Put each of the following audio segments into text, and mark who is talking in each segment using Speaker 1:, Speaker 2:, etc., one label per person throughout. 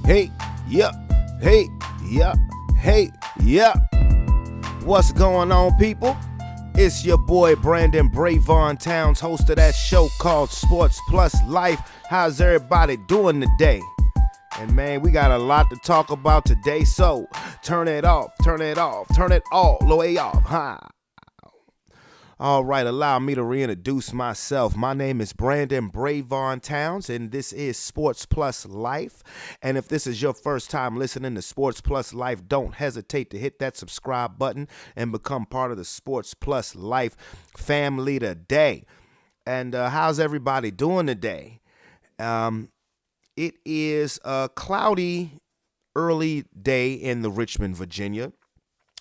Speaker 1: Hey, yeah, hey, yeah, hey, yeah. What's going on, people? It's your boy Brandon Brevon Towns, host of that show called Sports Plus Life. How's everybody doing today? And man, we got a lot to talk about today, so turn it off, turn it all the way off, huh? All right, allow me to reintroduce myself. My name is Brandon Brevon Towns, and this is Sports Plus Life. And if this is your first time listening to Sports Plus Life, don't hesitate to hit that subscribe button and become part of the Sports Plus Life family today. And how's everybody doing today? It is a cloudy early day in the Richmond, Virginia.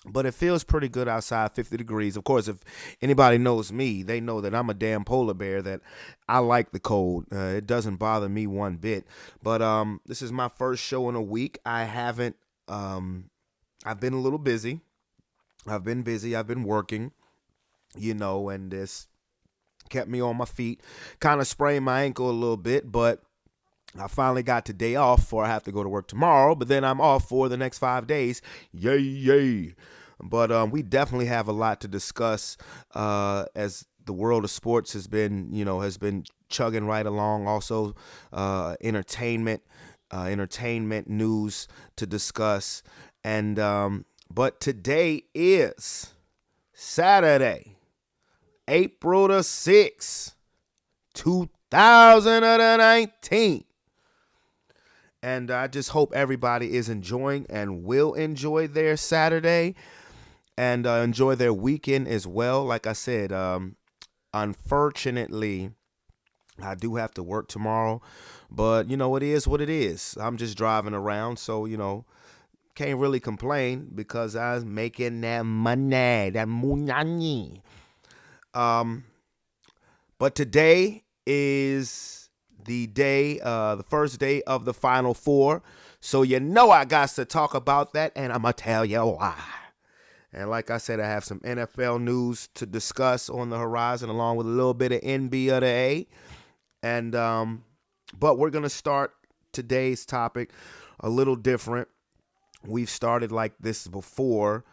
Speaker 1: But it feels pretty good outside, 50 degrees. Of course, if anybody knows me, they know that I'm a damn polar bear, that I like the cold. It doesn't bother me one bit. But this is my first show in a week. I've been a little busy. I've been working, and this kept me on my feet. Kind of sprained my ankle a little bit, but I finally got today off before I have to go to work tomorrow, but then I'm off for the next 5 days. Yay, yay. But we definitely have a lot to discuss as the world of sports has been chugging right along. Also, entertainment news to discuss. And but today is Saturday, April the 6th, 2019. And I just hope everybody is enjoying and will enjoy their Saturday and enjoy their weekend as well. Like I said, unfortunately, I do have to work tomorrow, but it is what it is. I'm just driving around, so, can't really complain because I was making that money, that munani. But today is the first day of the Final Four. So I got to talk about that, and I'm going to tell you why. And like I said, I have some NFL news to discuss on the horizon, along with a little bit of NBA. And but we're going to start today's topic a little different. We've started like this before,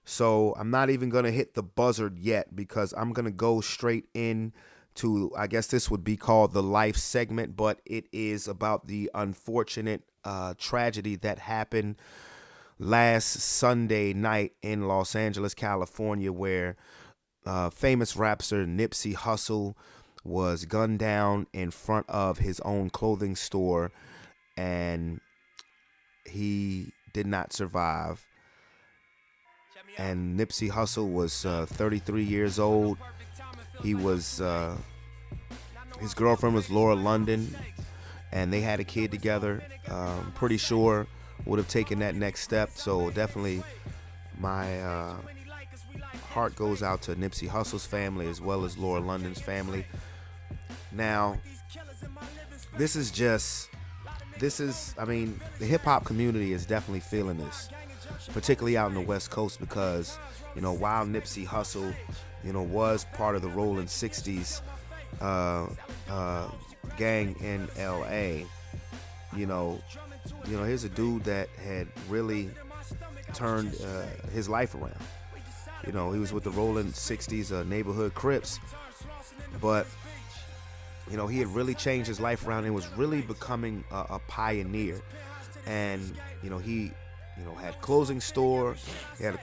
Speaker 1: so I'm not even going to hit the buzzard yet because I'm going to go straight in to, I guess this would be called the life segment, but it is about the unfortunate tragedy that happened last Sunday night in Los Angeles, California, where famous rapper Nipsey Hussle was gunned down in front of his own clothing store, and he did not survive. And Nipsey Hussle was 33 years old. He was, his girlfriend was Laura London, and they had a kid together. Pretty sure would have taken that next step. So definitely my heart goes out to Nipsey Hussle's family as well as Laura London's family. Now, the hip hop community is definitely feeling this, particularly out in the West Coast, because, while Nipsey Hussle was part of the Rolling 60s gang in L.A., here's a dude that had really turned his life around. He was with the Rolling 60s neighborhood Crips, but, he had really changed his life around and was really becoming a pioneer. And, he had a clothing store, he had a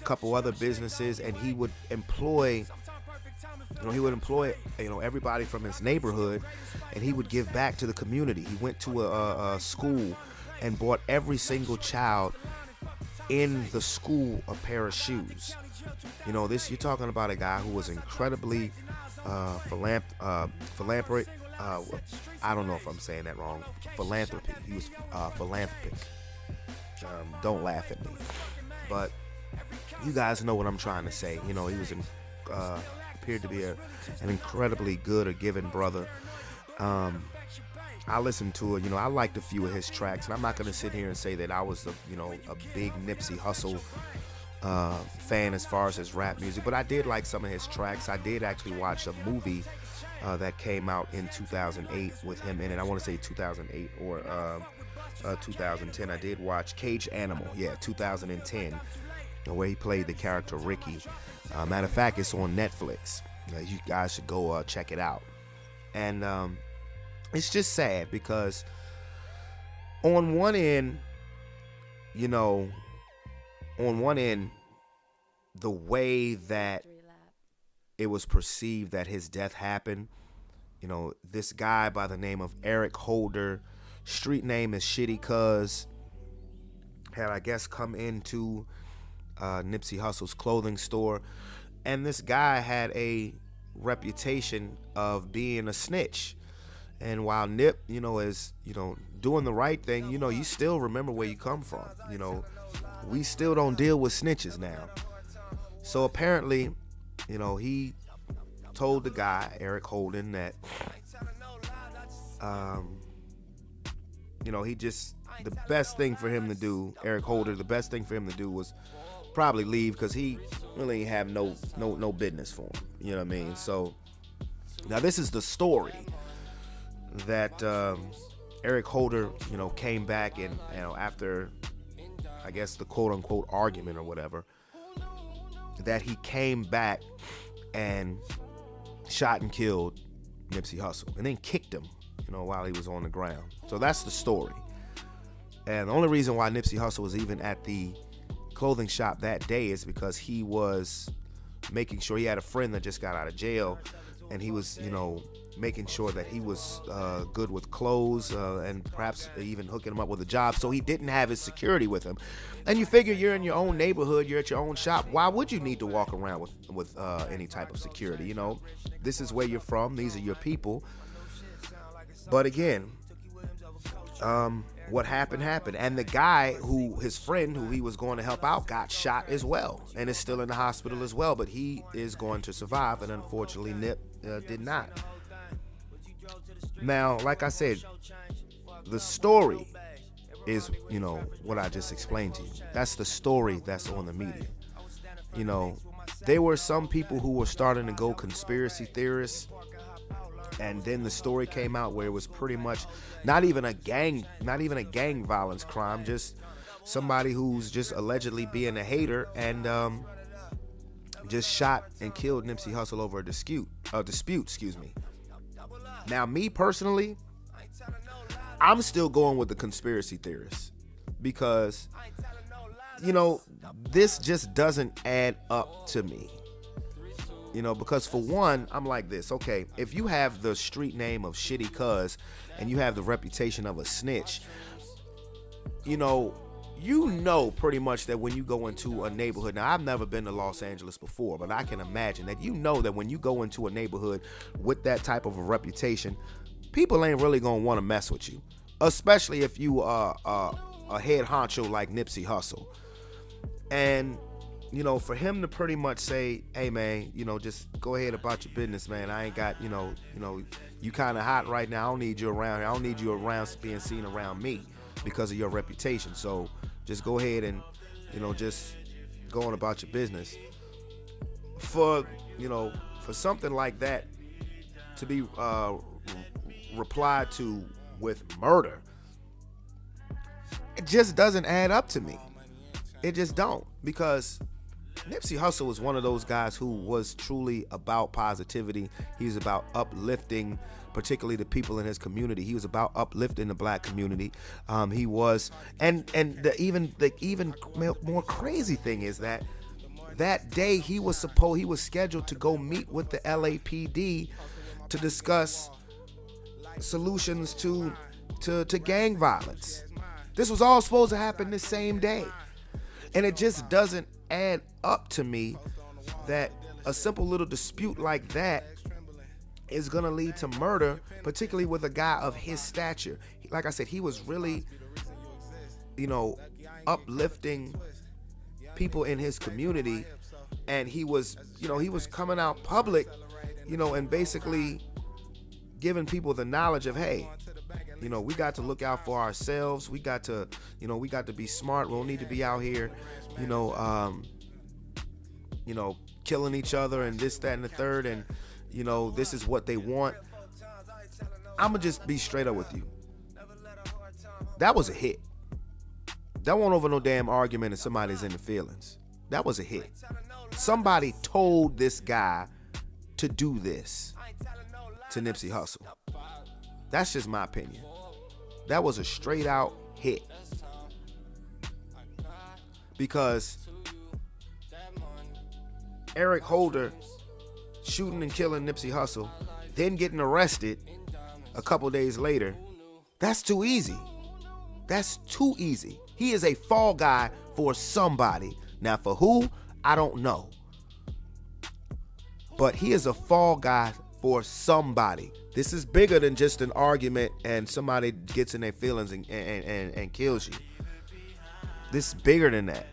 Speaker 1: couple other businesses, and he would employ everybody from his neighborhood, and he would give back to the community. He went to a school and bought every single child in the school a pair of shoes. You're talking about a guy who was incredibly philanthropic. I don't know if I'm saying that wrong. Philanthropy. He was philanthropic. Don't laugh at me, but you guys know what I'm trying to say. He was appeared to be an incredibly good or giving brother. I listened to it. I liked a few of his tracks, and I'm not going to sit here and say that I was a big Nipsey Hussle fan as far as his rap music, but I did like some of his tracks. I did actually watch a movie that came out in 2008 with him in it. I want to say 2008 or 2010. I did watch Cage Animal, 2010, where he played the character Ricky. Matter of fact, it's on Netflix. You guys should go check it out. And it's just sad because on one end, the way that it was perceived that his death happened, this guy by the name of Eric Holder, street name is Shitty Cuz, had, I guess, come into Nipsey Hussle's clothing store. And this guy had a reputation of being a snitch. And while Nip, is, doing the right thing, you still remember where you come from. We still don't deal with snitches now. So apparently, he told the guy, Eric Holden, that, the best thing for him to do, Eric Holder, the best thing for him to do was probably leave because he really have no business for him. You know what I mean? So now this is the story that Eric Holder, came back and, after, I guess, the quote unquote argument or whatever, that he came back and shot and killed Nipsey Hussle and then kicked him, while he was on the ground. So that's the story. And the only reason why Nipsey Hussle was even at the clothing shop that day is because he was making sure, he had a friend that just got out of jail, and he was, making sure that he was good with clothes and perhaps even hooking him up with a job, so he didn't have his security with him. And you figure you're in your own neighborhood, you're at your own shop, why would you need to walk around with any type of security? This is where you're from, these are your people. But again, what happened, and the guy his friend who he was going to help out got shot as well and is still in the hospital as well, but he is going to survive, and unfortunately Nip did not. Now, like I said, the story is, what I just explained to you. That's the story that's on the media. There were some people who were starting to go conspiracy theorists, and then the story came out where it was pretty much not even a gang violence crime, just somebody who's just allegedly being a hater and just shot and killed Nipsey Hussle over a dispute. Now, me personally, I'm still going with the conspiracy theorists because, this just doesn't add up to me. Because for one, I'm like this. Okay, if you have the street name of Shitty Cuz and you have the reputation of a snitch, pretty much that when you go into a neighborhood, now I've never been to Los Angeles before, but I can imagine that that when you go into a neighborhood with that type of a reputation, people ain't really gonna want to mess with you, especially if you are a head honcho like Nipsey Hussle. And for him to pretty much say, hey man, just go ahead about your business, man. I ain't got, you kind of hot right now. I don't need you around here. I don't need you around being seen around me because of your reputation. So just go ahead and, just go on about your business. For something like that to be replied to with murder, it just doesn't add up to me. It just don't, because Nipsey Hussle was one of those guys who was truly about positivity. He was about uplifting, particularly the people in his community. He was about uplifting the black community. He was, and the even more crazy thing is that day he was scheduled to go meet with the LAPD to discuss solutions to gang violence. This was all supposed to happen the same day. And it just doesn't add up to me that a simple little dispute like that is going to lead to murder, particularly with a guy of his stature. Like I said, he was really, uplifting people in his community, and he was coming out public, and basically giving people the knowledge of, hey, we got to look out for ourselves. We got to be smart. We don't need to be out here, killing each other and this, that, and the third. And, this is what they want. I'm going to just be straight up with you. That was a hit. That wasn't over no damn argument and somebody's in the feelings. That was a hit. Somebody told this guy to do this to Nipsey Hussle. That's just my opinion. That was a straight out hit. Because Eric Holder shooting and killing Nipsey Hussle, then getting arrested a couple days later, that's too easy. That's too easy. He is a fall guy for somebody. Now for who, I don't know. But he is a fall guy for somebody. This is bigger than just an argument and somebody gets in their feelings and kills you. This is bigger than that.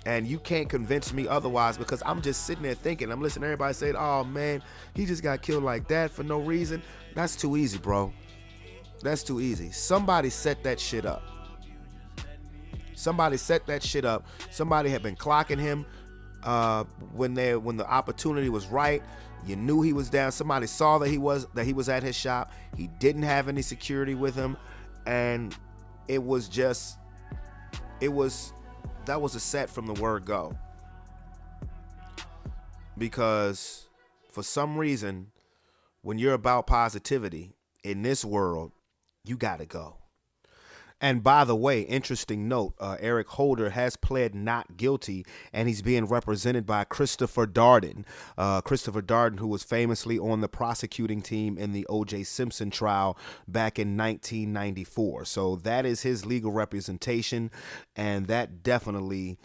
Speaker 1: And you can't convince me otherwise, because I'm just sitting there thinking, I'm listening to everybody say, oh man, he just got killed like that for no reason. That's too easy, bro. That's too easy. Somebody set that shit up. Somebody set that shit up. Somebody had been clocking him when the opportunity was right. You knew he was down. Somebody saw that he was at his shop. He didn't have any security with him, and that was a set from the word go. Because for some reason, when you're about positivity in this world, you gotta go. And by the way, interesting note, Eric Holder has pled not guilty, and he's being represented by Christopher Darden. Christopher Darden, who was famously on the prosecuting team in the O.J. Simpson trial back in 1994. So that is his legal representation, and that definitely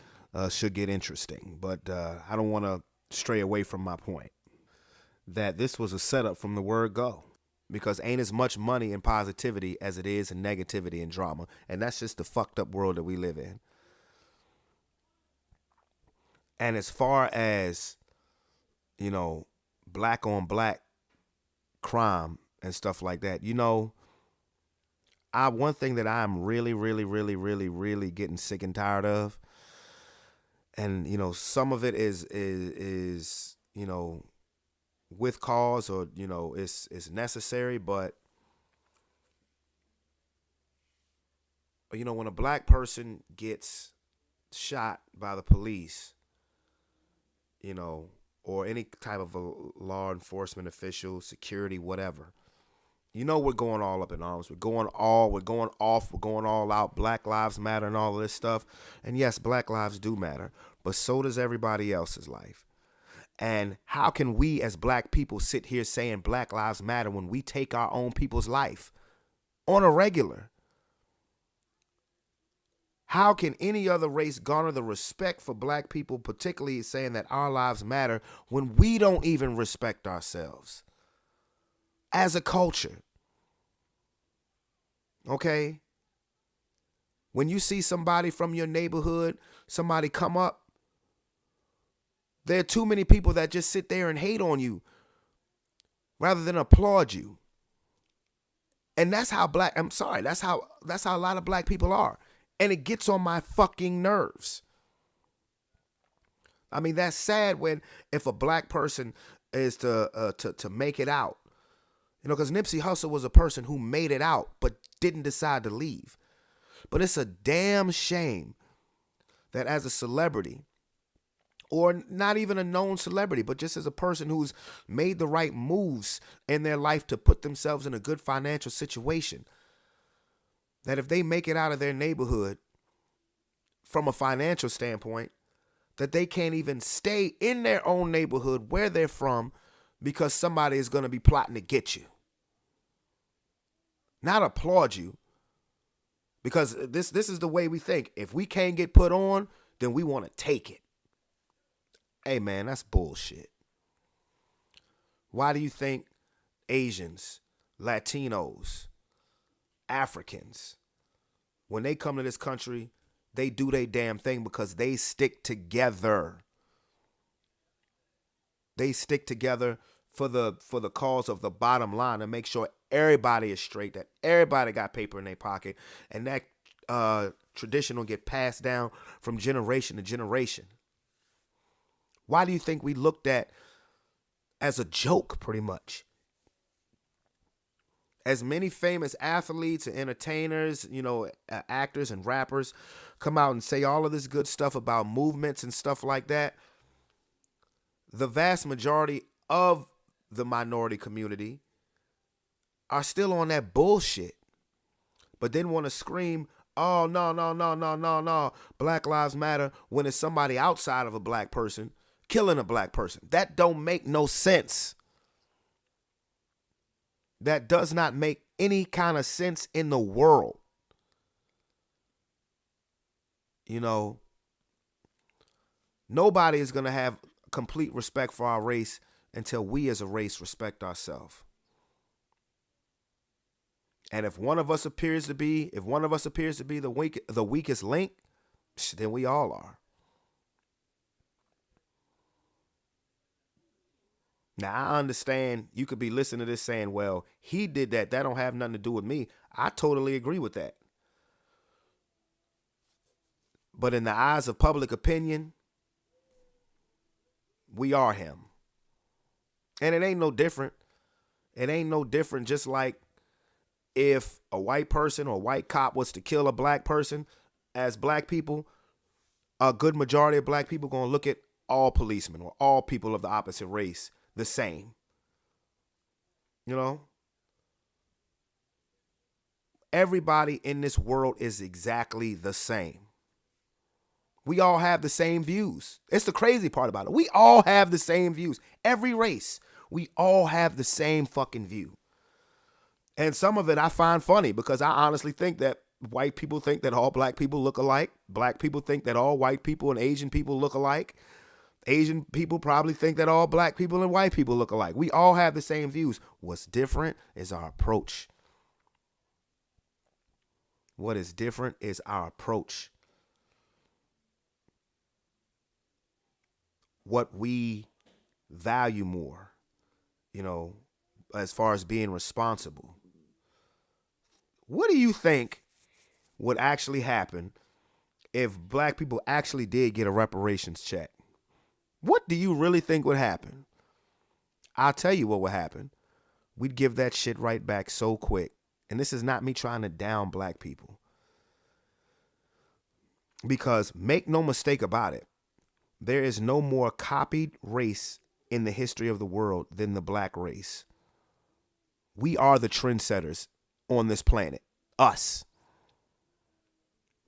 Speaker 1: should get interesting. But I don't want to stray away from my point that this was a setup from the word go. Because ain't as much money in positivity as it is in negativity and drama. And that's just the fucked up world that we live in. And as far as, black on black crime and stuff like that, one thing that I'm really, really, really, really, really getting sick and tired of, and, some of it is with cause, or it's necessary, but when a black person gets shot by the police, or any type of a law enforcement official, security, whatever, we're going all up in arms. We're going all out. Black Lives Matter and all of this stuff. And yes, black lives do matter, but so does everybody else's life. And how can we as black people sit here saying Black Lives Matter when we take our own people's life on a regular? How can any other race garner the respect for black people, particularly saying that our lives matter, when we don't even respect ourselves as a culture? Okay? When you see somebody from your neighborhood, somebody come up, there are too many people that just sit there and hate on you rather than applaud you. And that's how that's how a lot of black people are. And it gets on my fucking nerves. I mean, that's sad if a black person is to make it out. Because Nipsey Hussle was a person who made it out but didn't decide to leave. But it's a damn shame that as a celebrity, or not even a known celebrity, but just as a person who's made the right moves in their life to put themselves in a good financial situation, that if they make it out of their neighborhood from a financial standpoint, that they can't even stay in their own neighborhood where they're from because somebody is going to be plotting to get you. Not applaud you, because this is the way we think. If we can't get put on, then we want to take it. Hey, man, that's bullshit. Why do you think Asians, Latinos, Africans, when they come to this country, they do their damn thing? Because they stick together. They stick together for the cause of the bottom line, and make sure everybody is straight, that everybody got paper in their pocket, and that tradition will get passed down from generation to generation. Why do you think we looked at as a joke, pretty much? As many famous athletes and entertainers, actors and rappers come out and say all of this good stuff about movements and stuff like that, the vast majority of the minority community are still on that bullshit, but then want to scream, oh, no, no, no, no, no, no, Black Lives Matter, when it's somebody outside of a black person killing a black person. That don't make no sense. That does not make any kind of sense in the world. Nobody is going to have complete respect for our race until we as a race respect ourselves. And if one of us appears to be the weakest link, then we all are. Now, I understand you could be listening to this saying, well, he did that. That don't have nothing to do with me. I totally agree with that. But in the eyes of public opinion, we are him. And it ain't no different. It ain't no different. Just like if a white person or a white cop was to kill a black person, as black people, a good majority of black people going to look at all policemen or all people of the opposite race the same. Everybody in this world is exactly the same. We all have the same views. It's the crazy part about it. We all have the same views. Every race, we all have the same fucking view. And some of it I find funny because I honestly think that white people think that all black people look alike. Black people think that all white people and Asian people look alike. Asian people probably think that all black people and white people look alike. We all have the same views. What's different is our approach. What is different is our approach. What we value more, as far as being responsible. What do you think would actually happen if black people actually did get a reparations check? What do you really think would happen? I'll tell you what would happen. We'd give that shit right back so quick. And this is not me trying to down black people. Because make no mistake about it, there is no more copied race in the history of the world than the black race. We are the trendsetters on this planet. Us.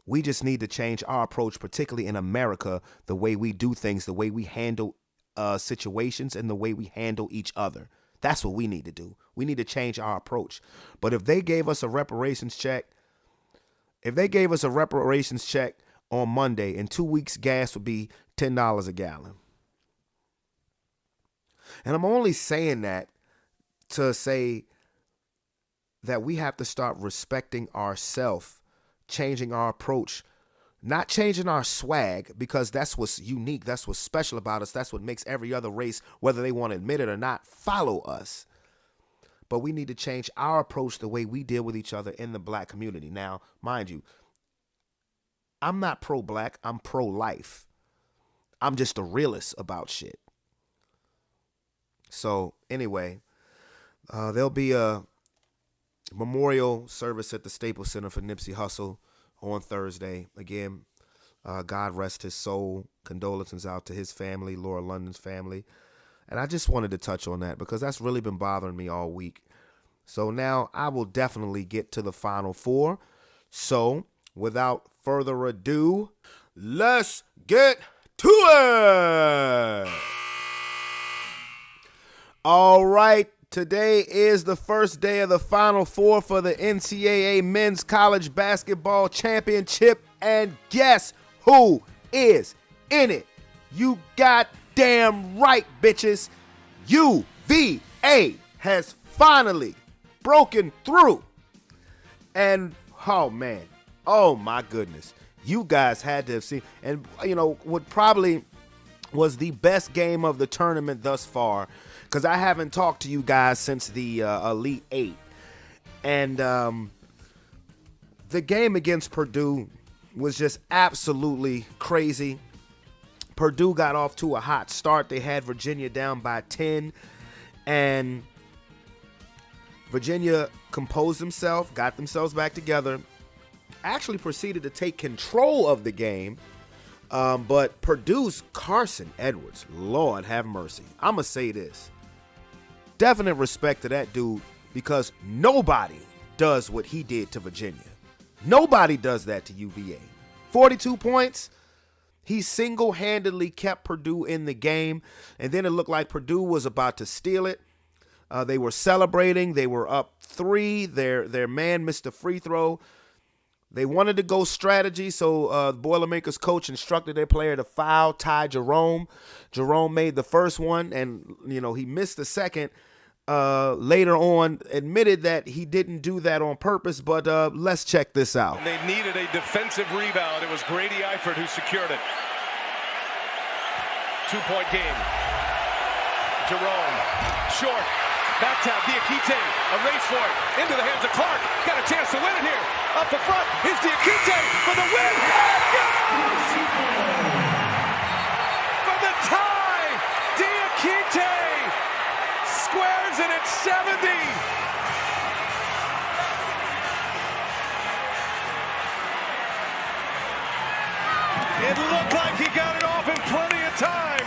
Speaker 1: We just need to change our approach, particularly in America, the way we do things, the way we handle situations, and the way we handle each other. That's what we need to do. We need to change our approach. But if they gave us a reparations check, on Monday, in 2 weeks, gas would be $10 a gallon. And I'm only saying that to say that we have to start respecting ourselves, changing our approach, not changing our swag, because that's what's unique. That's what's special about us. That's what makes every other race, whether they want to admit it or not, follow us. But we need to change our approach, the way we deal with each other in the black community. Now, mind you, I'm not pro-black. I'm pro-life. I'm just a realist about shit. So anyway, there'll be a memorial service at the Staples Center for Nipsey Hussle on Thursday. Again, God rest his soul. Condolences out to his family, Laura London's family. And I just wanted to touch on that because that's really been bothering me all week. So now I will definitely get to the Final Four. So without further ado, let's get to it. All right. Today is the first day of the Final Four for the NCAA Men's College Basketball Championship. And guess who is in it? You goddamn right, bitches. UVA has finally broken through. And, oh, man. Oh, my goodness. You guys had to have seen. And, what probably was the best game of the tournament thus far, because I haven't talked to you guys since the Elite Eight. And the game against Purdue was just absolutely crazy. Purdue got off to a hot start. They had Virginia down by 10. And Virginia composed themselves, got themselves back together, actually proceeded to take control of the game, but Purdue's Carson Edwards, Lord have mercy. I'm going to say this. Definite respect to that dude, because nobody does what he did to Virginia. Nobody does that to UVA. 42 points. He single-handedly kept Purdue in the game, and then it looked like Purdue was about to steal it. They were celebrating. They were up 3. Their man missed a free throw. They wanted to go strategy, so the Boilermakers coach instructed their player to foul Ty Jerome. Jerome made the first one, and he missed the second. Later on, admitted that he didn't do that on purpose, but let's check this out.
Speaker 2: They needed a defensive rebound. It was Grady Eifert who secured it. 2-point game. Jerome, short, back tap, Diakite, a race for it, into the hands of Clark, got a chance to win it here, up the front, here's Diakite for the win, goes! For the tie, Diakite squares it at 70. It looked like he got it off in plenty of time.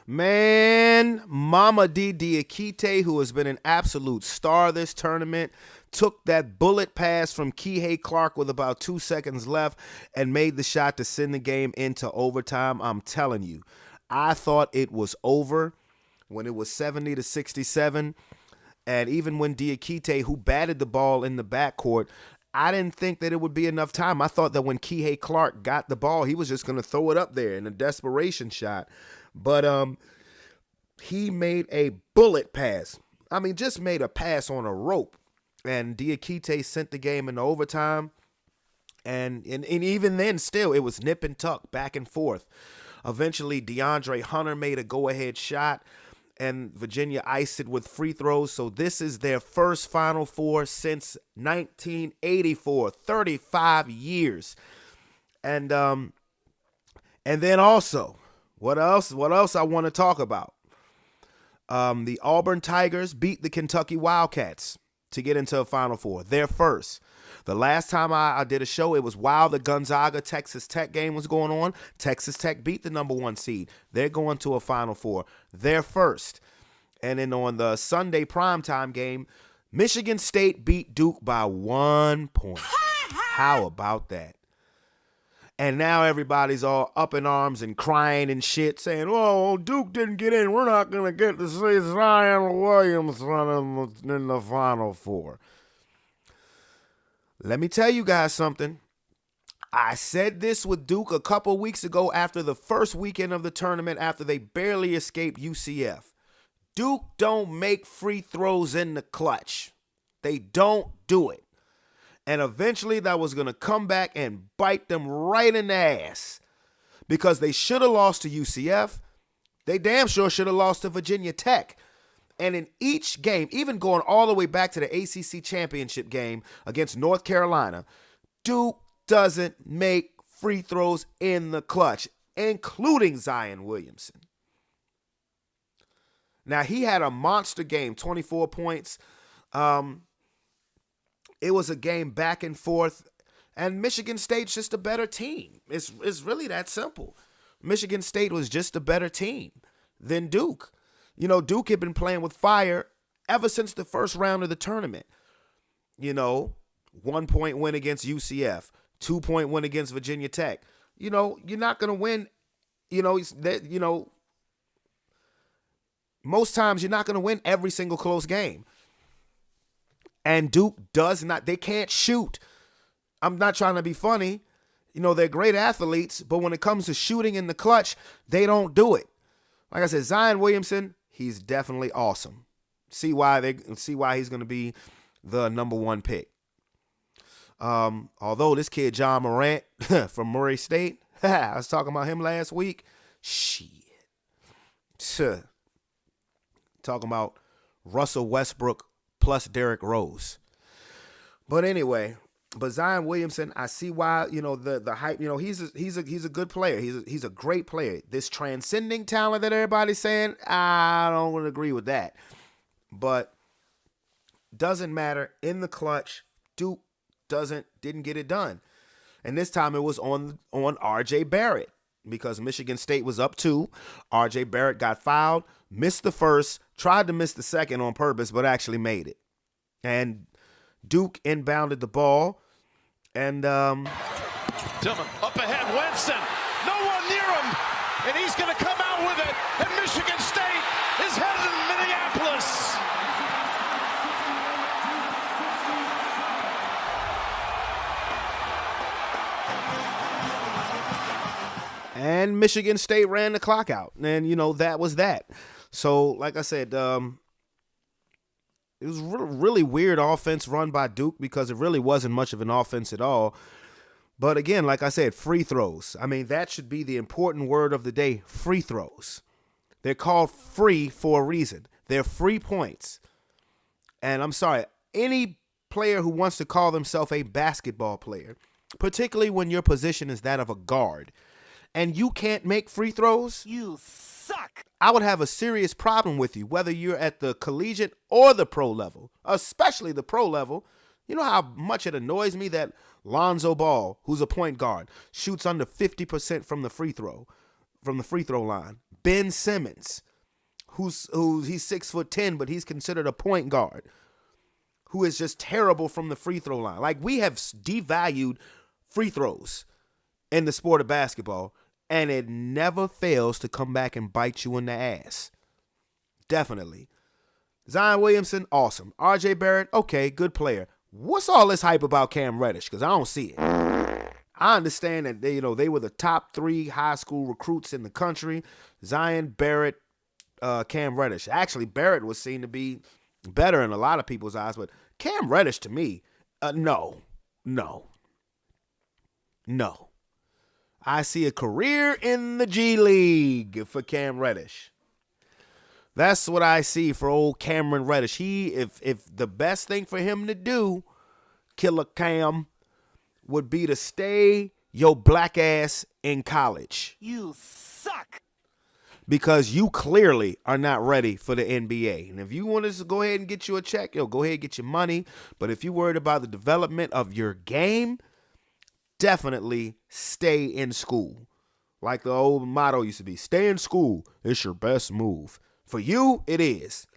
Speaker 1: Man, Mama D. Diakite, who has been an absolute star this tournament, took that bullet pass from Kihei Clark with about 2 seconds left and made the shot to send the game into overtime. I'm telling you, I thought it was over when it was 70-67. And even when Diakite, who batted the ball in the backcourt, I didn't think that it would be enough time. I thought that when Kihei Clark got the ball, he was just going to throw it up there in a desperation shot. But he made a bullet pass. I mean, just made a pass on a rope. And Diakite sent the game into overtime. And even then, still, it was nip and tuck, back and forth. Eventually, DeAndre Hunter made a go-ahead shot, and Virginia iced it with free throws. So this is their first Final Four since 1984, 35 years. And then also, what else I want to talk about? The Auburn Tigers beat the Kentucky Wildcats to get into a Final Four. Their first. The last time I did a show, it was while the Gonzaga-Texas Tech game was going on. Texas Tech beat the number 1 seed. They're going to a Final Four. Their first. And then on the Sunday primetime game, Michigan State beat Duke by 1 point. How about that? And now everybody's all up in arms and crying and shit, saying, oh, Duke didn't get in. We're not going to get to see Zion Williamson in the Final Four. Let me tell you guys something. I said this with Duke a couple weeks ago after the first weekend of the tournament, after they barely escaped UCF. Duke don't make free throws in the clutch. They don't do it. And eventually that was going to come back and bite them right in the ass. Because they should have lost to UCF. They damn sure should have lost to Virginia Tech. And in each game, even going all the way back to the ACC championship game against North Carolina, Duke doesn't make free throws in the clutch, including Zion Williamson. Now, he had a monster game, 24 points. It was a game back and forth, and Michigan State's just a better team. It's really that simple. Michigan State was just a better team than Duke. You know, Duke had been playing with fire ever since the first round of the tournament. 1 point win against UCF, 2 point win against Virginia Tech. You're not going to win. Most times you're not going to win every single close game. And Duke does not. They can't shoot. I'm not trying to be funny. They're great athletes, but when it comes to shooting in the clutch, they don't do it. Like I said, Zion Williamson, he's definitely awesome. See why he's going to be the number 1 pick. Although this kid John Morant from Murray State, I was talking about him last week. Shit. Talking about Russell Westbrook plus Derrick Rose. But anyway, Zion Williamson, I see why, the hype, he's a good player. He's a great player. This transcending talent that everybody's saying, I don't agree with that. But Doesn't matter. In the clutch, Duke didn't get it done. And this time it was on R.J. Barrett because Michigan State was up 2. R.J. Barrett got fouled, missed the first, tried to miss the second on purpose, but actually made it. And Duke inbounded the ball. And
Speaker 2: Tillman up ahead, Winston. No one near him. And he's going to come out with it. And Michigan State is headed to Minneapolis.
Speaker 1: And Michigan State ran the clock out. And, that was that. So, like I said, it was really weird offense run by Duke because it really wasn't much of an offense at all. But again, like I said, free throws. I mean, that should be the important word of the day, free throws. They're called free for a reason. They're free points. And I'm sorry, any player who wants to call themselves a basketball player, particularly when your position is that of a guard, and you can't make free throws, you suck. I would have a serious problem with you, whether you're at the collegiate or the pro level, especially the pro level. You know how much it annoys me that Lonzo Ball, who's a point guard, shoots under 50% from the free throw line. Ben Simmons, he's 6'10", but he's considered a point guard, who is just terrible from the free throw line. Like, we have devalued free throws in the sport of basketball, and it never fails to come back and bite you in the ass. Definitely. Zion Williamson, awesome. R.J. Barrett, okay, good player. What's all this hype about Cam Reddish? Because I don't see it. I understand that they were the top 3 high school recruits in the country. Zion, Barrett, Cam Reddish. Actually, Barrett was seen to be better in a lot of people's eyes, but Cam Reddish, to me, no. I see a career in the G League for Cam Reddish. That's what I see for old Cameron Reddish. If the best thing for him to do, Killer Cam, would be to stay your black ass in college. You suck. Because you clearly are not ready for the NBA. And if you want us to go ahead and get you a check, go ahead and get your money. But if you're worried about the development of your game, definitely stay in school. Like the old motto used to be, stay in school. It's your best move. For you, it is.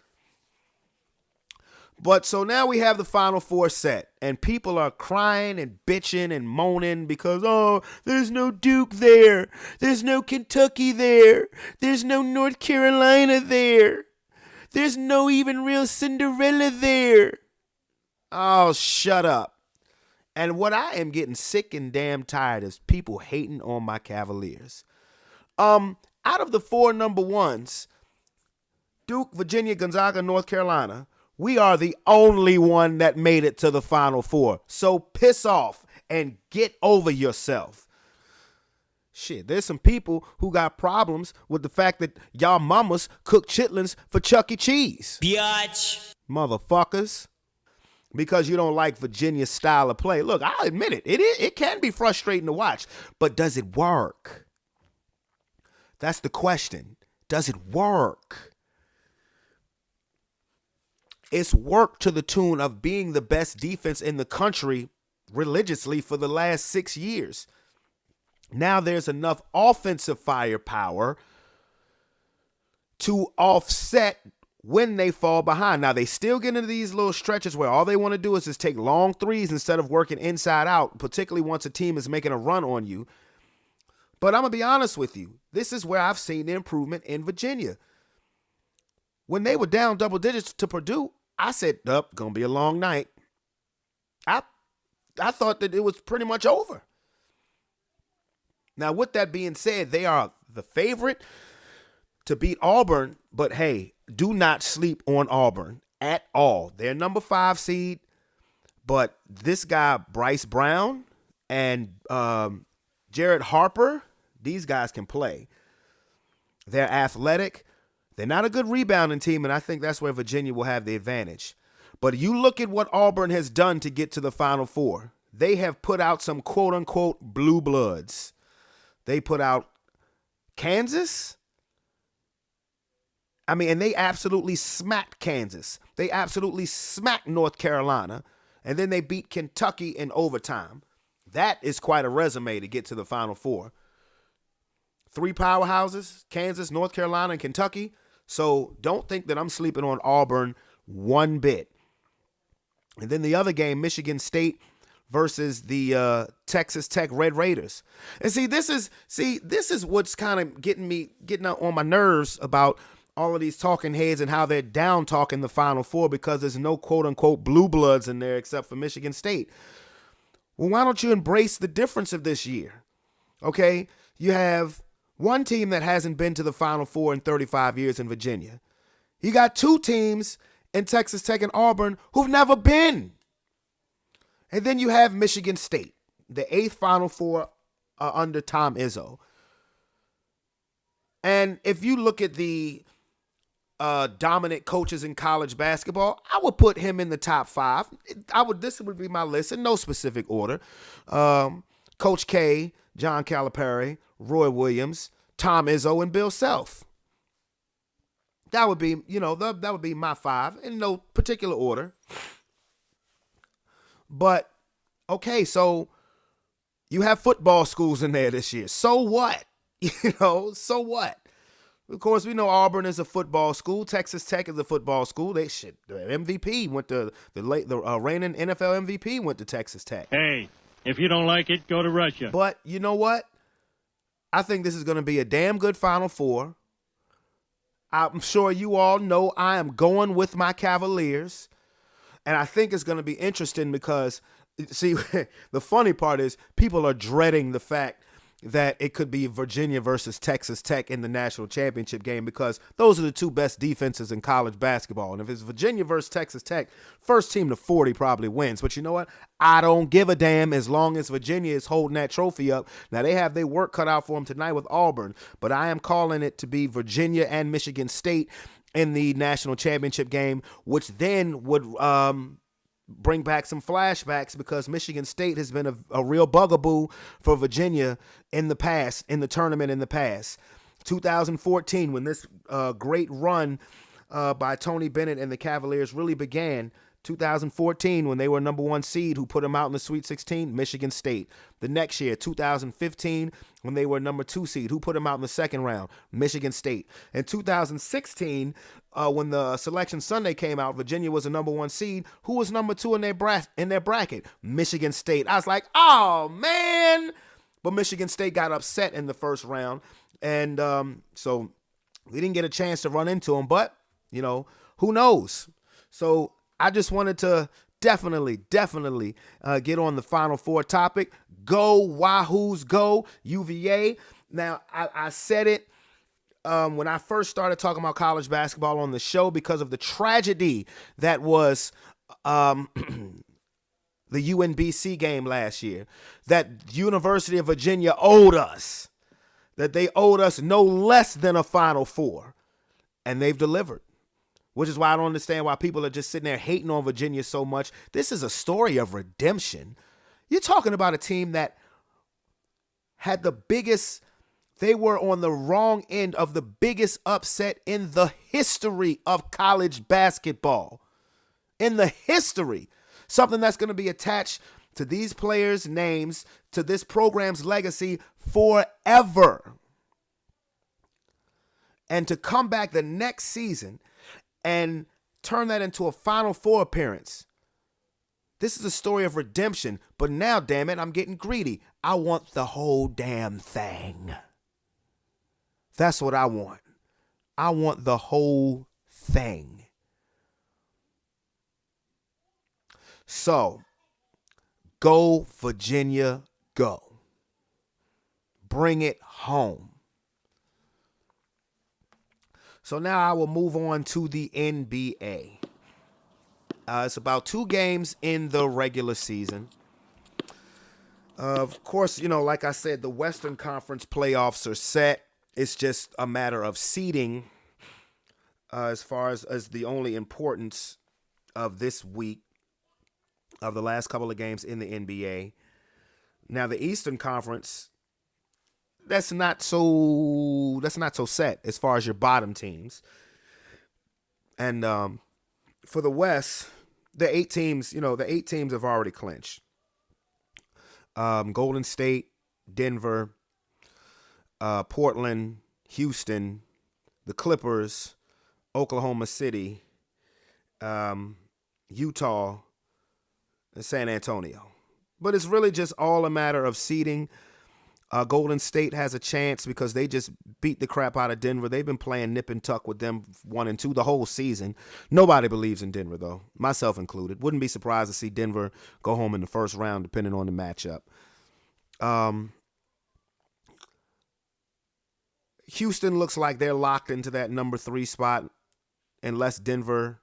Speaker 1: But so now we have the Final Four set, and people are crying and bitching and moaning because, there's no Duke there. There's no Kentucky there. There's no North Carolina there. There's no even real Cinderella there. Oh, shut up. And what I am getting sick and damn tired is people hating on my Cavaliers. Out of the 4 number 1s, Duke, Virginia, Gonzaga, North Carolina, we are the only one that made it to the Final Four. So piss off and get over yourself. Shit, there's some people who got problems with the fact that y'all mamas cook chitlins for Chuck E. Cheese. Biatch. Motherfuckers. Because you don't like Virginia's style of play. Look, I'll admit it. It can be frustrating to watch. But does it work? That's the question. Does it work? It's worked to the tune of being the best defense in the country religiously for the last 6 years. Now there's enough offensive firepower to offset when they fall behind. Now, they still get into these little stretches where all they want to do is just take long threes instead of working inside out, particularly once a team is making a run on you. But I'm going to be honest with you. This is where I've seen the improvement in Virginia. When they were down double digits to Purdue, I said, going to be a long night. I thought that it was pretty much over. Now, with that being said, they are the favorite to beat Auburn, but hey, do not sleep on Auburn at all. They're number 5 seed, but this guy, Bryce Brown and Jared Harper, these guys can play. They're athletic. They're not a good rebounding team, and I think that's where Virginia will have the advantage. But you look at what Auburn has done to get to the Final Four. They have put out some quote-unquote blue bloods. They put out Kansas I mean, and they absolutely smacked Kansas. They absolutely smacked North Carolina. And then they beat Kentucky in overtime. That is quite a resume to get to the Final Four. 3 powerhouses, Kansas, North Carolina, and Kentucky. So don't think that I'm sleeping on Auburn one bit. And then the other game, Michigan State versus the Texas Tech Red Raiders. And this is what's kind of getting on my nerves about all of these talking heads and how they're down talking the Final Four because there's no quote unquote blue bloods in there except for Michigan State. Well, why don't you embrace the difference of this year? Okay, you have one team that hasn't been to the Final Four in 35 years in Virginia. You got 2 teams in Texas Tech and Auburn who've never been. And then you have Michigan State, the 8th Final Four under Tom Izzo. And if you look at the dominant coaches in college basketball, I would put him in the top 5. This would be my list in no specific order. Coach K, John Calipari, Roy Williams, Tom Izzo, and Bill Self. That would be, that would be my 5 in no particular order. But, okay, so you have football schools in there this year. So what? So what? Of course, we know Auburn is a football school. Texas Tech is a football school. The MVP went to the reigning NFL MVP went to Texas Tech.
Speaker 3: Hey, if you don't like it, go to Russia.
Speaker 1: But you know what? I think this is going to be a damn good Final Four. I'm sure you all know I am going with my Cavaliers. And I think it's going to be interesting because, see, the funny part is people are dreading the fact that it could be Virginia versus Texas Tech in the national championship game because those are the 2 best defenses in college basketball. And if it's Virginia versus Texas Tech, first team to 40 probably wins. But you know what? I don't give a damn as long as Virginia is holding that trophy up. Now, they have their work cut out for them tonight with Auburn, but I am calling it to be Virginia and Michigan State in the national championship game, which then would bring back some flashbacks because Michigan State has been a real bugaboo for Virginia in the past, in the tournament in the past. 2014, when this great run by Tony Bennett and the Cavaliers really began. 2014, when they were number 1 seed, who put them out in the Sweet 16? Michigan State. The next year, 2015, when they were number 2 seed, who put them out in the second round? Michigan State. In 2016, when the Selection Sunday came out, Virginia was the number 1 seed. Who was number 2 in their bracket? Michigan State. I was like, oh, man. But Michigan State got upset in the first round. And so we didn't get a chance to run into them. But, who knows? So I just wanted to definitely get on the Final Four topic. Go Wahoos, go UVA. Now, I said it when I first started talking about college basketball on the show because of the tragedy that was the UNBC game last year, that University of Virginia owed us, that they owed us no less than a Final Four, and they've delivered. Which is why I don't understand why people are just sitting there hating on Virginia so much. This is a story of redemption. You're talking about a team that had they were on the wrong end of the biggest upset in the history of college basketball. In the history. Something that's going to be attached to these players' names, to this program's legacy forever. And to come back the next season and turn that into a Final Four appearance. This is a story of redemption, but now, damn it, I'm getting greedy. I want the whole damn thing. That's what I want. I want the whole thing. So, go Virginia, go. Bring it home. So now I will move on to the NBA. It's about 2 games in the regular season. Of course, like I said, the Western Conference playoffs are set. It's just a matter of seeding as far as the only importance of this week, of the last couple of games in the NBA. Now, the Eastern Conference, that's not so set as far as your bottom teams. And for the West, the 8 teams have already clinched. Golden State, Denver, Portland, Houston, the Clippers, Oklahoma City, Utah, and San Antonio. But it's really just all a matter of seeding. Golden State has a chance because they just beat the crap out of Denver. They've been playing nip and tuck with them 1 and 2 the whole season. Nobody believes in Denver, though, myself included. Wouldn't be surprised to see Denver go home in the first round, depending on the matchup. Houston looks like they're locked into that number 3 spot unless Denver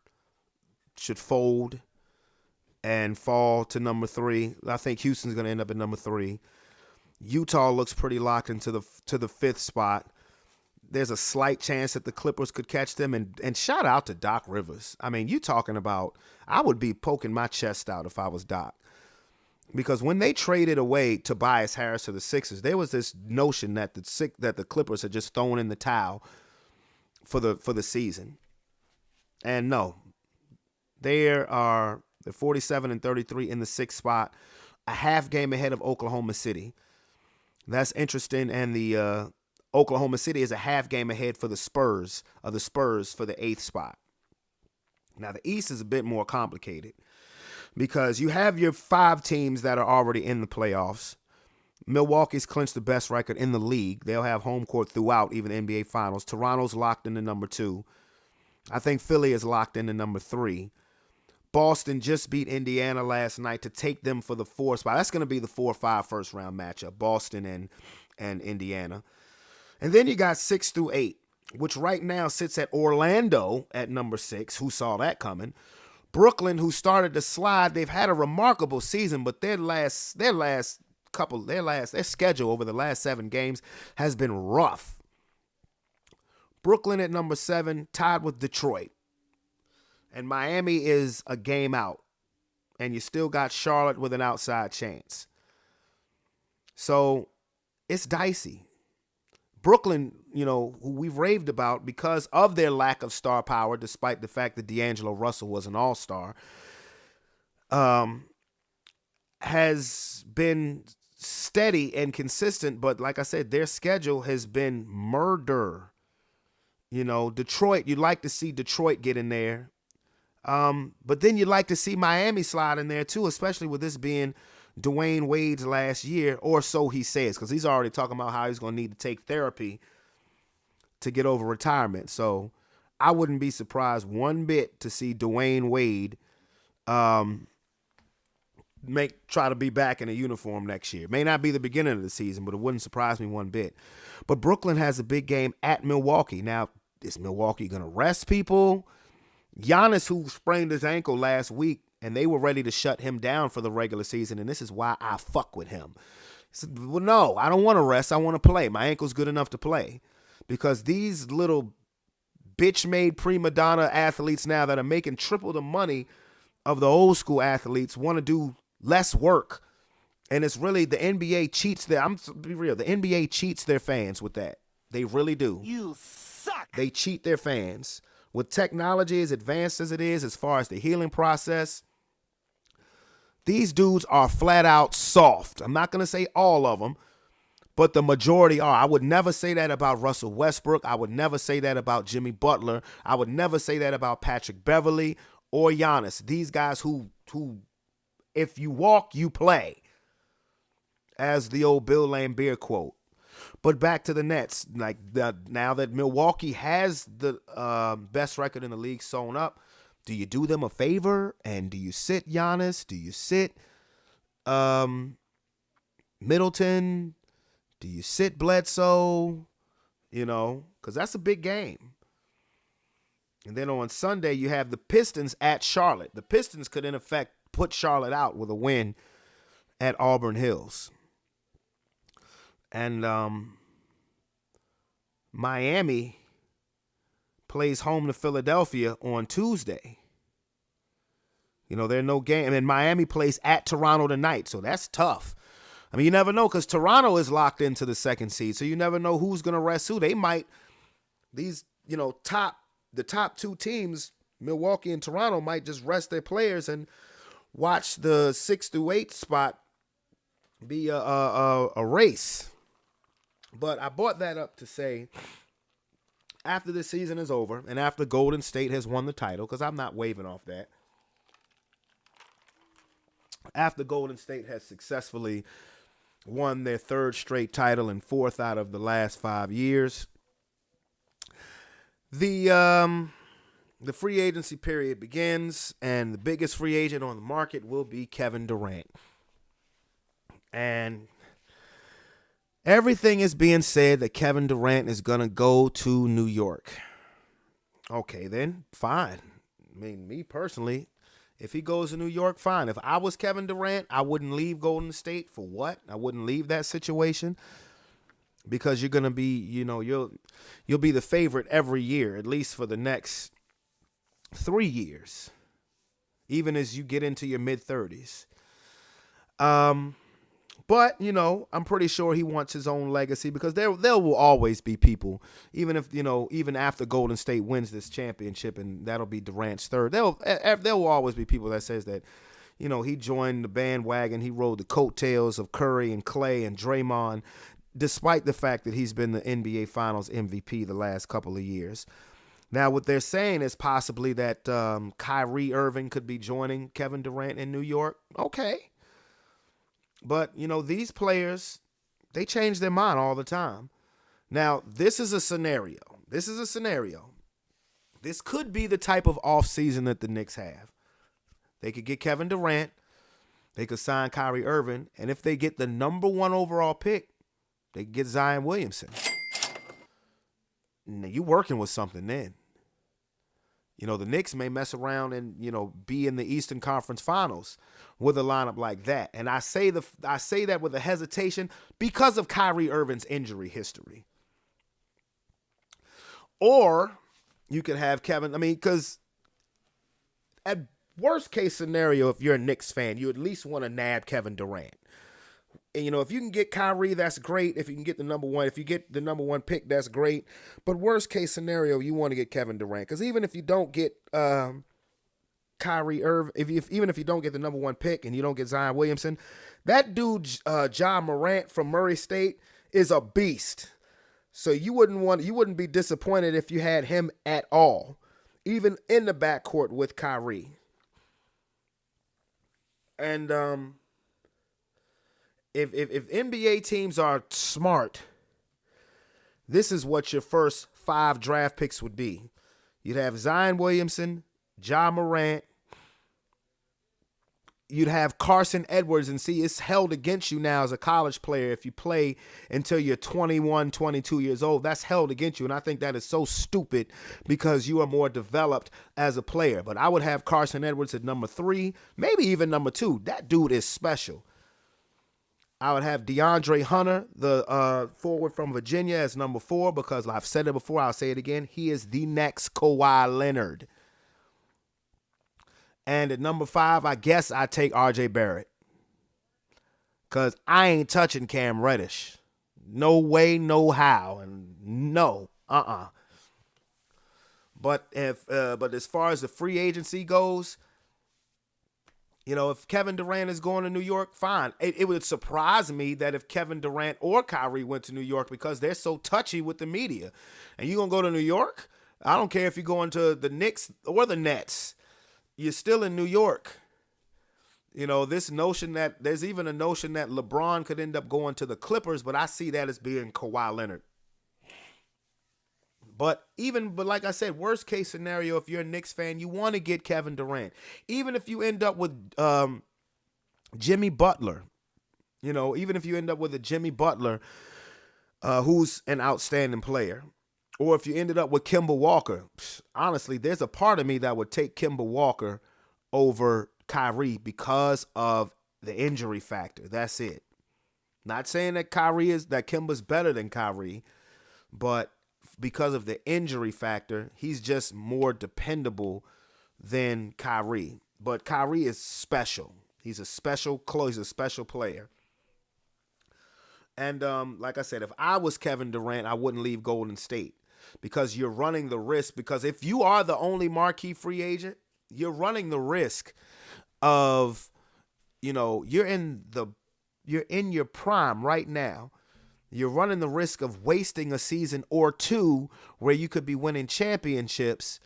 Speaker 1: should fold and fall to number 3. I think Houston's going to end up at number 3. Utah looks pretty locked into the 5th spot. There's a slight chance that the Clippers could catch them. And shout out to Doc Rivers. I mean, you talking about, I would be poking my chest out if I was Doc. Because when they traded away Tobias Harris to the Sixers, there was this notion that the Clippers had just thrown in the towel for the season. And no, they're 47-33 in the 6th spot, a half game ahead of Oklahoma City. That's interesting. And the Oklahoma City is a half game ahead for the Spurs for the 8th spot. Now, the East is a bit more complicated because you have your 5 teams that are already in the playoffs. Milwaukee's clinched the best record in the league. They'll have home court throughout, even the NBA Finals. Toronto's locked into number 2. I think Philly is locked into number 3. Boston just beat Indiana last night to take them for the 4th spot. That's going to be the 4-5 first round matchup, Boston and Indiana. And then you got 6 through 8, which right now sits at Orlando at number 6. Who saw that coming? Brooklyn, who started to slide, they've had a remarkable season, but their schedule over the last 7 games has been rough. Brooklyn at number 7, tied with Detroit. And Miami is a game out. And you still got Charlotte with an outside chance. So it's dicey. Brooklyn, who we've raved about because of their lack of star power, despite the fact that D'Angelo Russell was an all-star, has been steady and consistent. But like I said, their schedule has been murder. Detroit, you'd like to see Detroit get in there. But then you'd like to see Miami slide in there too, especially with this being Dwayne Wade's last year, or so he says, because he's already talking about how he's going to need to take therapy to get over retirement. So I wouldn't be surprised one bit to see Dwayne Wade try to be back in a uniform next year. May not be the beginning of the season, but it wouldn't surprise me one bit. But Brooklyn has a big game at Milwaukee. Now, is Milwaukee going to rest people? Giannis, who sprained his ankle last week, and they were ready to shut him down for the regular season, and this is why I fuck with him. He said, well, no, I don't want to rest. I want to play. My ankle's good enough to play. Because these little bitch-made prima donna athletes now that are making triple the money of the old school athletes want to do less work. And it's really the NBA cheats the NBA cheats their fans with that. They really do.
Speaker 4: You suck.
Speaker 1: They cheat their fans. With technology as advanced as it is, as far as the healing process, these dudes are flat out soft. I'm not going to say all of them, but the majority are. I would never say that about Russell Westbrook. I would never say that about Jimmy Butler. I would never say that about Patrick Beverly or Giannis. These guys who if you walk, you play, as the old Bill Laimbeer quote. But back to the Nets, now that Milwaukee has the best record in the league sewn up, do you do them a favor? And do you sit Giannis? Do you sit Middleton? Do you sit Bledsoe? Because that's a big game. And then on Sunday, you have the Pistons at Charlotte. The Pistons could, in effect, put Charlotte out with a win at Auburn Hills. And Miami plays home to Philadelphia on Tuesday. There are no game. And Miami plays at Toronto tonight, so that's tough. I mean, you never know because Toronto is locked into the 2nd seed, so you never know who's going to rest who. They might, the top 2 teams Milwaukee and Toronto might just rest their players and watch the 6 through 8 spot be a race. But I brought that up to say, after this season is over and after Golden State has won the title, because I'm not waving off that, after Golden State has successfully won their 3rd straight title and 4th out of the last 5 years, the free agency period begins, and the biggest free agent on the market will be Kevin Durant. And everything is being said that Kevin Durant is going to go to New York. Okay, then, fine. I mean, me personally, if he goes to New York, fine. If I was Kevin Durant, I wouldn't leave Golden State. For what? I wouldn't leave that situation, because you're going to be, you'll be the favorite every year, at least for the next 3 years, even as you get into your mid-30s. But, I'm pretty sure he wants his own legacy, because there will always be people, even after Golden State wins this championship, and that'll be Durant's 3rd, there will always be people that says that, he joined the bandwagon, he rode the coattails of Curry and Clay and Draymond, despite the fact that he's been the NBA Finals MVP the last couple of years. Now, what they're saying is possibly that Kyrie Irving could be joining Kevin Durant in New York. Okay. But, these players, they change their mind all the time. Now, this is a scenario. This could be the type of offseason that the Knicks have. They could get Kevin Durant. They could sign Kyrie Irving. And if they get the number 1 overall pick, they could get Zion Williamson. Now, you working with something then. The Knicks may mess around and, be in the Eastern Conference Finals with a lineup like that. And I say that with a hesitation because of Kyrie Irving's injury history. Or you could have Kevin, because at worst case scenario, if you're a Knicks fan, you at least want to nab Kevin Durant. And, if you can get Kyrie, that's great. If you can get the number 1, if you get the number 1 pick, that's great. But worst case scenario, you want to get Kevin Durant. Because even if you don't get Kyrie Irving, even if you don't get the number 1 pick and you don't get Zion Williamson, that dude, Ja Morant from Murray State, is a beast. So you wouldn't be disappointed if you had him at all, even in the backcourt with Kyrie. And If NBA teams are smart, this is what your first 5 draft picks would be. You'd have Zion Williamson, Ja Morant. You'd have Carson Edwards, and see, it's held against you now as a college player. If you play until you're 21, 22 years old, that's held against you. And I think that is so stupid because you are more developed as a player. But I would have Carson Edwards at number 3, maybe even number 2. That dude is special. I would have DeAndre Hunter, the forward from Virginia, as number 4, because I've said it before, I'll say it again. He is the next Kawhi Leonard. And at number 5, I guess I take RJ Barrett, because I ain't touching Cam Reddish. No way, no how, and no, But as far as the free agency goes, if Kevin Durant is going to New York, fine. It would surprise me that if Kevin Durant or Kyrie went to New York, because they're so touchy with the media. And you going to go to New York? I don't care if you're going to the Knicks or the Nets. You're still in New York. This notion that there's even a notion that LeBron could end up going to the Clippers, but I see that as being Kawhi Leonard. But like I said, worst case scenario, if you're a Knicks fan, you want to get Kevin Durant. Even if you end up with Jimmy Butler, even if you end up with a Jimmy Butler, who's an outstanding player, or if you ended up with Kemba Walker, honestly, there's a part of me that would take Kemba Walker over Kyrie because of the injury factor. That's it. Not saying that Kemba's better than Kyrie, but because of the injury factor, he's just more dependable than Kyrie. But Kyrie is special. He's a special player. And like I said, if I was Kevin Durant, I wouldn't leave Golden State. because you're running the risk. Because if you are the only marquee free agent, you're running the risk of, you're in your prime right now. You're running the risk of wasting a season or two where you could be winning championships,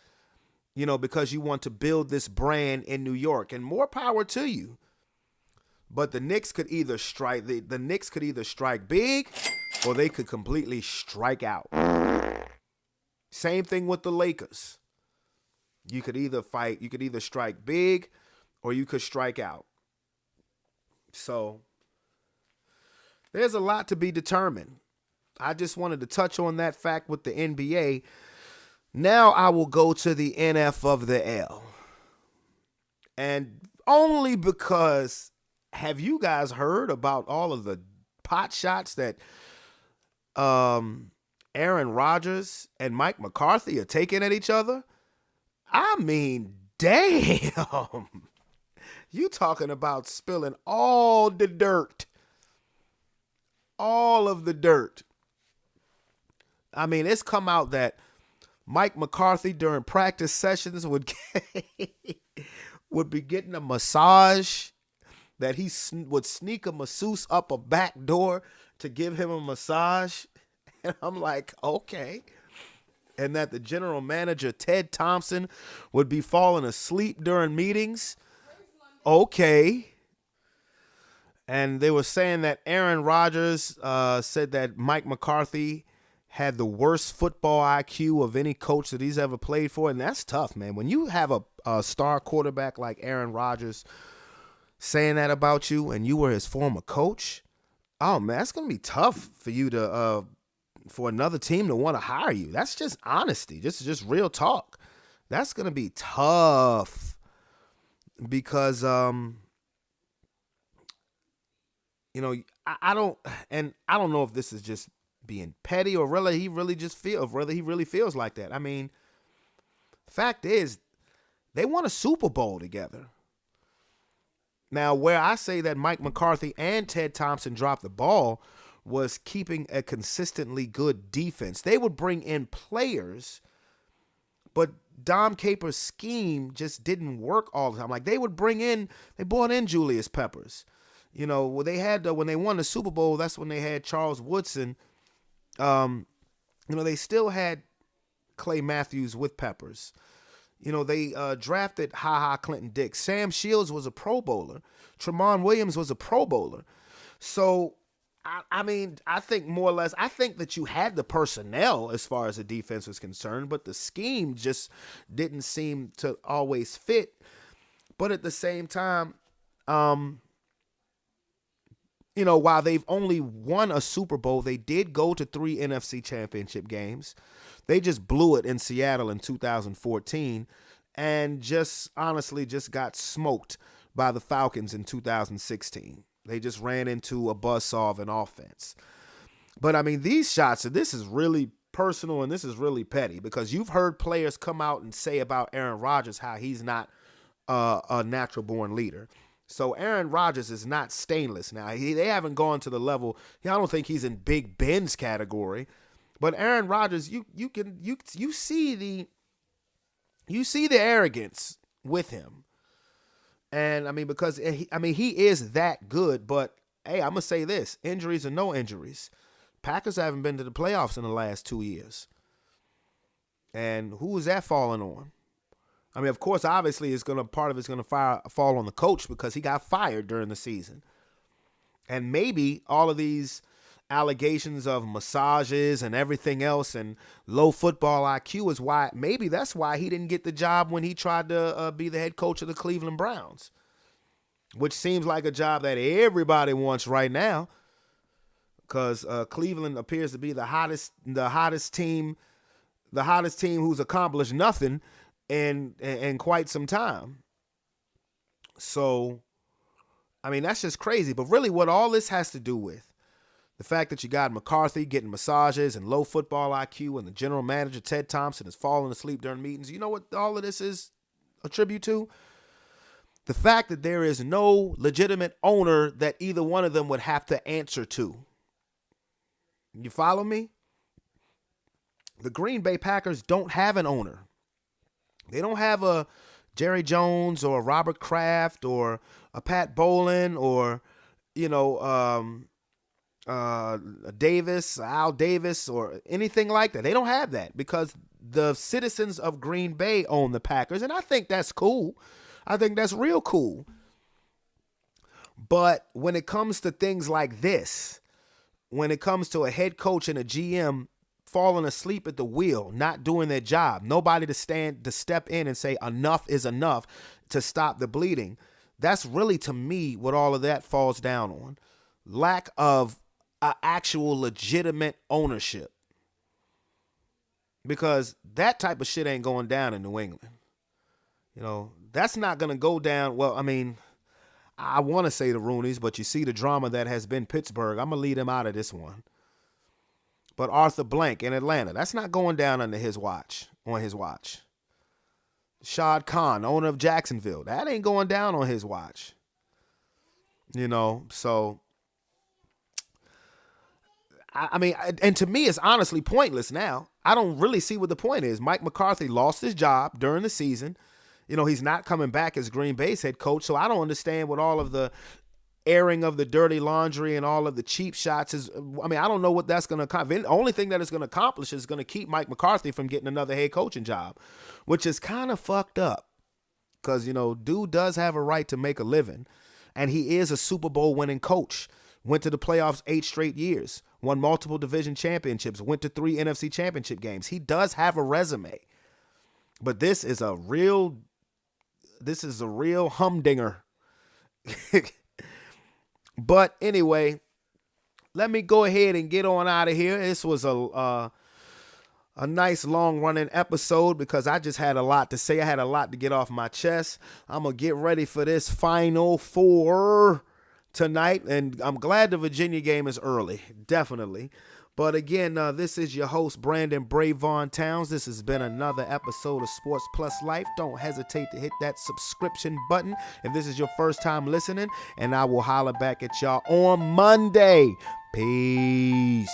Speaker 1: because you want to build this brand in New York, and more power to you. But the Knicks could either strike big, or they could completely strike out. Same thing with the Lakers. You could either strike big, or you could strike out. So there's a lot to be determined. I just wanted to touch on that fact with the NBA. Now I will go to the NF of the L. And only because, have you guys heard about all of the pot shots that Aaron Rodgers and Mike McCarthy are taking at each other? I mean, damn. You talking about spilling all the dirt. All of the dirt. I mean, it's come out that Mike McCarthy during practice sessions would be getting a massage, that he would sneak a masseuse up a back door to give him a massage. And I'm like, okay. And that the general manager, Ted Thompson, would be falling asleep during meetings. Okay. And they were saying that Aaron Rodgers said that Mike McCarthy had the worst football IQ of any coach that he's ever played for. And that's tough, man. When you have a star quarterback like Aaron Rodgers saying that about you, and you were his former coach, oh, man, that's going to be tough for you to for another team to want to hire you. That's just honesty. Just real talk. That's going to be tough because, I don't know if this is just being petty or whether he really feels like that. I mean, the fact is, they won a Super Bowl together. Now, where I say that Mike McCarthy and Ted Thompson dropped the ball was keeping a consistently good defense. They would bring in players, but Dom Capers' scheme just didn't work all the time. Like they brought in Julius Peppers. When they won the Super Bowl, that's when they had Charles Woodson. They still had Clay Matthews with Peppers. They drafted Ha Clinton Dix. Sam Shields was a Pro Bowler. Tramon Williams was a Pro Bowler. So, I think more or less, I think that you had the personnel as far as the defense was concerned, but the scheme just didn't seem to always fit. But at the same time, while they've only won a Super Bowl, they did go to 3 NFC championship games. They just blew it in Seattle in 2014 and just honestly got smoked by the Falcons in 2016. They just ran into a buzzsaw of an offense. But, I mean, these shots, this is really personal and this is really petty because you've heard players come out and say about Aaron Rodgers how he's not a natural-born leader. So Aaron Rodgers is not stainless now. They haven't gone to the level. I don't think he's in Big Ben's category. But Aaron Rodgers, you see the arrogance with him. And I mean, because he is that good, but hey, I'm gonna say this: injuries or no injuries, Packers haven't been to the playoffs in the last 2 years. And who is that falling on? I mean, of course, obviously, part of it's gonna fall on the coach because he got fired during the season. And maybe all of these allegations of massages and everything else and low football IQ is why, maybe that's why he didn't get the job when he tried to be the head coach of the Cleveland Browns, which seems like a job that everybody wants right now because Cleveland appears to be the hottest team who's accomplished nothing in quite some time. So, I mean, that's just crazy. But really what all this has to do with the fact that you got McCarthy getting massages and low football IQ and the general manager, Ted Thompson, is falling asleep during meetings. You know what all of this is a tribute to? The fact that there is no legitimate owner that either one of them would have to answer to. You follow me? The Green Bay Packers don't have an owner. They don't have a Jerry Jones or a Robert Kraft or a Pat Bowlen or, Davis, Al Davis, or anything like that. They don't have that because the citizens of Green Bay own the Packers, and I think that's cool. I think that's real cool. But when it comes to things like this, when it comes to a head coach and a GM falling asleep at the wheel, not doing their job, nobody to step in and say enough is enough to stop the bleeding, that's really, to me, what all of that falls down on. Lack of actual legitimate ownership. Because that type of shit ain't going down in New England. That's not going to go down. Well, I mean, I want to say the Rooneys, but you see the drama that has been Pittsburgh. I'm going to leave him out of this one. But Arthur Blank in Atlanta, that's not going down on his watch. Shad Khan, owner of Jacksonville, that ain't going down on his watch. So I mean, and to me, it's honestly pointless now. I don't really see what the point is. Mike McCarthy lost his job during the season. He's not coming back as Green Bay's head coach, so I don't understand what all of the airing of the dirty laundry and all of the cheap shots is. I mean, I don't know what that's going to accomplish. The only thing that it's going to accomplish is going to keep Mike McCarthy from getting another head coaching job, which is kind of fucked up because, dude does have a right to make a living, and he is a Super Bowl winning coach. Went to the playoffs 8 straight years, won multiple division championships, went to 3 NFC championship games. He does have a resume, but this is a real humdinger. But anyway, let me go ahead and get on out of here. This was a nice long running episode because I just had a lot to say. I had a lot to get off my chest. I'm going to get ready for this Final Four tonight, and I'm glad the Virginia game is early, definitely. But again, this is your host, Brandon Brevon Towns. This has been another episode of Sports Plus Life. Don't hesitate to hit that subscription button if this is your first time listening, and I will holler back at y'all on Monday. Peace.